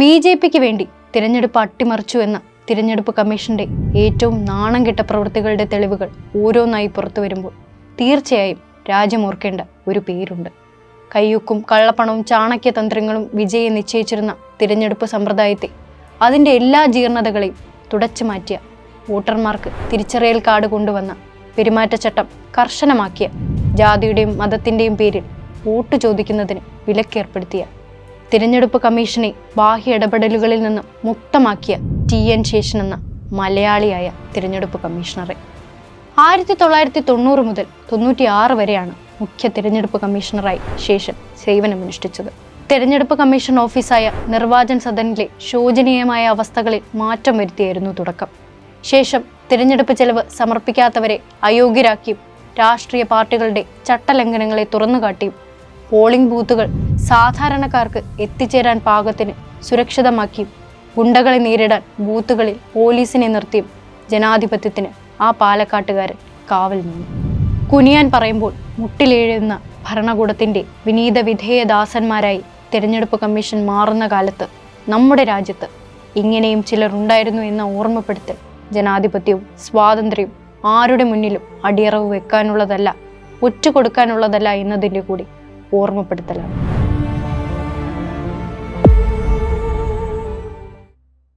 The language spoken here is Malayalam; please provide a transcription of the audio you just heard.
BJPക്ക് വേണ്ടി തിരഞ്ഞെടുപ്പ് അട്ടിമറിച്ചു എന്ന തിരഞ്ഞെടുപ്പ് കമ്മീഷന്റെ ഏറ്റവും നാണം കെട്ട പ്രവൃത്തികളുടെ തെളിവുകൾ ഓരോന്നായി പുറത്തു വരുമ്പോൾ തീർച്ചയായും രാജ്യം ഓർക്കേണ്ട ഒരു പേരുണ്ട്. കയ്യൊക്കും കള്ളപ്പണവും ചാണക്യതന്ത്രങ്ങളും വിജയം നിശ്ചയിച്ചിരുന്ന തിരഞ്ഞെടുപ്പ് സമ്പ്രദായത്തെ, അതിൻ്റെ എല്ലാ ജീർണതകളെയും തുടച്ചു മാറ്റിയ, വോട്ടർമാർക്ക് തിരിച്ചറിയൽ കാർഡ് കൊണ്ടുവന്ന, പെരുമാറ്റച്ചട്ടം കർശനമാക്കിയ, ജാതിയുടെയും മതത്തിൻ്റെയും പേരിൽ വോട്ട് ചോദിക്കുന്നതിന് വിലക്കേർപ്പെടുത്തിയ, തിരഞ്ഞെടുപ്പ് കമ്മീഷനെ ബാഹ്യ ഇടപെടലുകളിൽ നിന്ന് മുക്തമാക്കിയ TN ശേഷൻ എന്ന മലയാളിയായ തിരഞ്ഞെടുപ്പ് കമ്മീഷണറെ 1990 മുതൽ 96 വരെയാണ് മുഖ്യ തിരഞ്ഞെടുപ്പ് കമ്മീഷണറായി ശേഷൻ സേവനമനുഷ്ഠിച്ചത്. തിരഞ്ഞെടുപ്പ് കമ്മീഷൻ ഓഫീസായ നിർവാചൻ സദനിലെ ശോചനീയമായ അവസ്ഥകളിൽ മാറ്റം വരുത്തിയായിരുന്നു തുടക്കം. ശേഷം തിരഞ്ഞെടുപ്പ് ചെലവ് സമർപ്പിക്കാത്തവരെ അയോഗ്യരാക്കിയും, രാഷ്ട്രീയ പാർട്ടികളുടെ ചട്ടലംഘനങ്ങളെ തുറന്നുകാട്ടിയും, പോളിംഗ് ബൂത്തുകൾ സാധാരണക്കാർക്ക് എത്തിച്ചേരാൻ പാകത്തിന് സുരക്ഷിതമാക്കിയും, ഗുണ്ടകളെ നേരിടാൻ ബൂത്തുകളിൽ പോലീസിനെ നിർത്തിയും ജനാധിപത്യത്തിന് ആ പാലക്കാട്ടുകാരൻ കാവൽ നിന്നു. കുനിയാൻ പറയുമ്പോൾ മുട്ടിലെഴുന്ന ഭരണകൂടത്തിൻ്റെ വിനീത വിധേയദാസന്മാരായി തിരഞ്ഞെടുപ്പ് കമ്മീഷൻ മാറുന്ന കാലത്ത് നമ്മുടെ രാജ്യത്ത് ഇങ്ങനെയും ചിലർ ഉണ്ടായിരുന്നു എന്ന ഓർമ്മപ്പെടുത്തൽ ജനാധിപത്യവും സ്വാതന്ത്ര്യവും ആരുടെ മുന്നിലും അടിയറവ് വെക്കാനുള്ളതല്ല, ഒറ്റുകൊടുക്കാനുള്ളതല്ല എന്നതിൻ്റെ കൂടി ഓർമ്മപ്പെടുത്തലാണ്.